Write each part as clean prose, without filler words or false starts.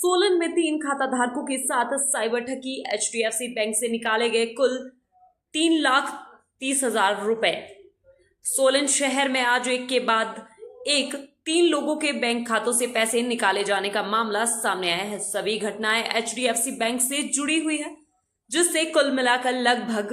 सोलन में 3 खाता धारकों के साथ साइबर ठगी। HDFC बैंक से निकाले गए कुल 3,30,000 रुपए। सोलन शहर में आज एक के बाद एक 3 लोगों के बैंक खातों से पैसे निकाले जाने का मामला सामने आया है। सभी घटनाएं HDFC बैंक से जुड़ी हुई है, जिससे कुल मिलाकर लगभग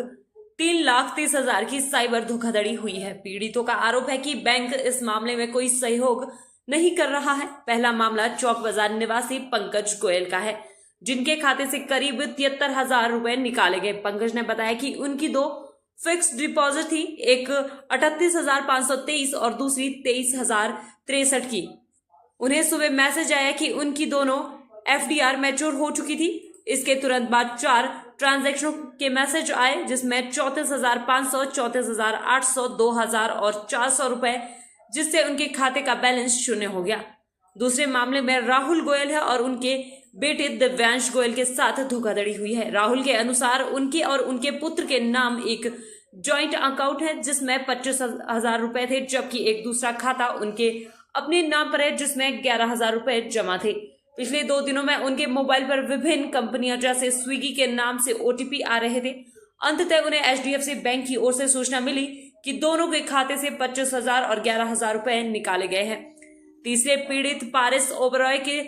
3,30,000 की साइबर धोखाधड़ी हुई है। पीड़ितों का आरोप है कि बैंक इस मामले में कोई सहयोग नहीं कर रहा है। पहला मामला चौक बाजार निवासी पंकज गोयल का है, जिनके खाते से करीब 73,000 रुपए निकाले गए। पंकज ने बताया कि उनकी 2 फिक्स डिपॉजिट थी, एक 38,523 और दूसरी 23,063 की। उन्हें सुबह मैसेज आया कि उनकी दोनों FDR मैच्योर हो चुकी थी। इसके तुरंत बाद 4 ट्रांजैक्शनों के मैसेज आए, जिसमें 34,500, 34,800, 2,000 और 400 रुपए, जिससे उनके खाते का बैलेंस शून्य हो गया। दूसरे मामले में राहुल गोयल है और उनके बेटे दिव्यांश गोयल के साथ धोखाधड़ी हुई है। राहुल के अनुसार उनके और उनके पुत्र के नाम एक जॉइंट अकाउंट है, जिसमें 25,000 रुपए थे, जबकि एक दूसरा खाता उनके अपने नाम पर है, जिसमें 11,000 रुपए जमा थे। पिछले 2 दिनों में उनके मोबाइल पर विभिन्न कंपनियां जैसे स्विगी के नाम से OTP आ रहे थे। अंततः उन्हें HDFC बैंक की ओर से सूचना मिली कि दोनों के खाते से 25,000 और 11,000 रुपए निकाले गए हैं। तीसरे पीड़ित पारस ओबरॉय के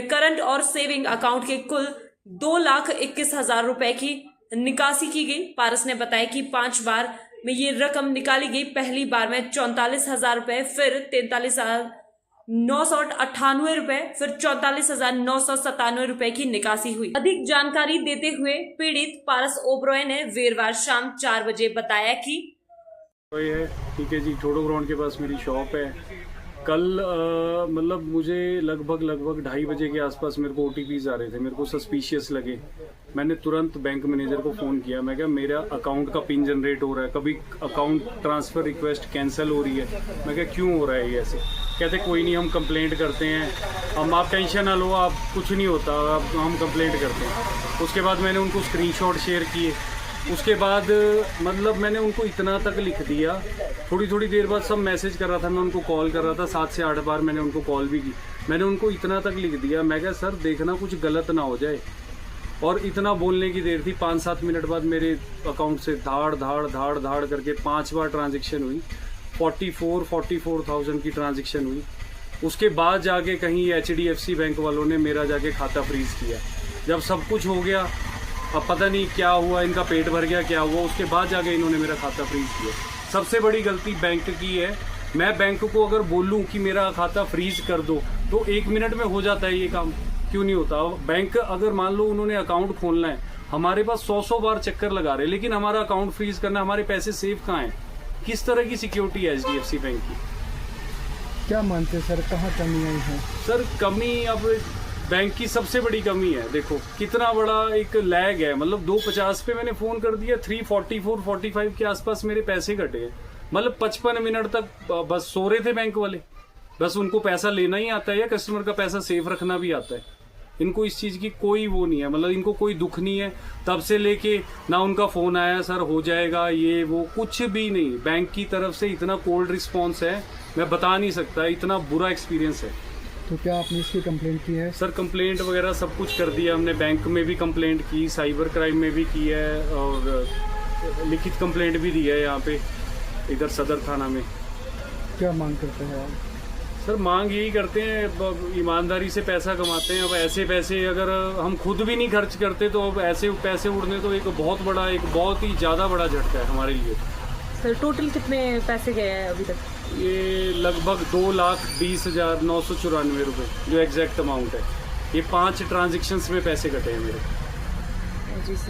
करंट और सेविंग अकाउंट के कुल 2,21,000 रुपए की निकासी की गई। पारस ने बताया कि 5 बार में ये रकम निकाली गई। पहली बार में 44,000 रुपए, फिर 43,998 रुपए, फिर 44,997 रुपए की निकासी हुई। अधिक जानकारी देते हुए पीड़ित पारस ओबरॉय ने वीरवार शाम 4 बजे बताया कि है ठीक है जी, ठोडो ग्राउंड के पास मेरी शॉप है। कल मतलब मुझे लगभग 2:30 बजे के आसपास मेरे को OTPs आ रहे थे, मेरे को सस्पिशियस लगे। मैंने तुरंत बैंक मैनेजर को फ़ोन किया। मैं क्या, मेरा अकाउंट का पिन जनरेट हो रहा है, कभी अकाउंट ट्रांसफ़र रिक्वेस्ट कैंसिल हो रही है। मैं क्या, क्यों हो रहा है ये ऐसे? कहते कोई नहीं, हम कंप्लेंट करते हैं, आप टेंशन ना लो, आप कुछ नहीं होता, हम कंप्लेंट करते हैं। उसके बाद मैंने उनको स्क्रीनशॉट शेयर किए। उसके बाद मतलब मैंने उनको इतना तक लिख दिया। थोड़ी देर बाद सब मैसेज कर रहा था, मैं उनको कॉल कर रहा था, 7 से 8 बार मैंने उनको कॉल भी की। मैंने उनको इतना तक लिख दिया, मैं क्या सर देखना कुछ गलत ना हो जाए। और इतना बोलने की देर थी, 5-7 मिनट बाद मेरे अकाउंट से धाड़ करके 5 बार ट्रांजेक्शन हुई। 44,000 की ट्रांजेक्शन हुई। उसके बाद जाके कहीं HDFC बैंक वालों ने मेरा जाके खाता फ्रीज किया। जब सब कुछ हो गया, अब पता नहीं क्या हुआ, इनका पेट भर गया क्या हुआ, उसके बाद जाके इन्होंने मेरा खाता फ्रीज किया। सबसे बड़ी गलती बैंक की है। मैं बैंक को अगर बोलूं कि मेरा खाता फ्रीज कर दो तो 1 मिनट में हो जाता है ये काम, क्यों नहीं होता? बैंक अगर मान लो उन्होंने अकाउंट खोलना है, हमारे पास 100 बार चक्कर लगा रहे, लेकिन हमारा अकाउंट फ्रीज करना, हमारे पैसे सेफ कहाँ हैं? किस तरह की सिक्योरिटी है HDFC बैंक की? क्या मानते हैं सर, कहाँ कमी आई है? सर कमी अब बैंक की सबसे बड़ी कमी है। देखो कितना बड़ा एक लैग है। मतलब 2:50 पे मैंने फोन कर दिया, 3:44-45 के आसपास मेरे पैसे कटे। मतलब 55 मिनट तक बस सो रहे थे बैंक वाले। बस उनको पैसा लेना ही आता है या कस्टमर का पैसा सेफ रखना भी आता है। इनको इस चीज की कोई वो नहीं है, मतलब इनको कोई दुख नहीं है। तब से लेके ना उनका फोन आया सर हो जाएगा ये वो, कुछ भी नहीं। बैंक की तरफ से इतना कोल्ड रिस्पॉन्स है, मैं बता नहीं सकता, इतना बुरा एक्सपीरियंस है। तो क्या आपने इसकी कंप्लेंट की है? सर कंप्लेंट वगैरह सब कुछ कर दिया हमने। बैंक में भी कंप्लेंट की, साइबर क्राइम में भी की है, और लिखित कंप्लेंट भी दी है यहाँ पे इधर सदर थाना में। क्या मांग करते हैं आप? सर मांग यही करते हैं, ईमानदारी से पैसा कमाते हैं। अब ऐसे पैसे अगर हम खुद भी नहीं खर्च करते तो अब ऐसे पैसे उड़ने तो एक बहुत ही ज़्यादा बड़ा झटका है हमारे लिए। सर टोटल कितने पैसे गए हैं अभी तक? ये लगभग 2,20,994 रुपये जो एग्जैक्ट अमाउंट है। ये 5 ट्रांजेक्शन्स में पैसे कटे हैं मेरे। जी सर।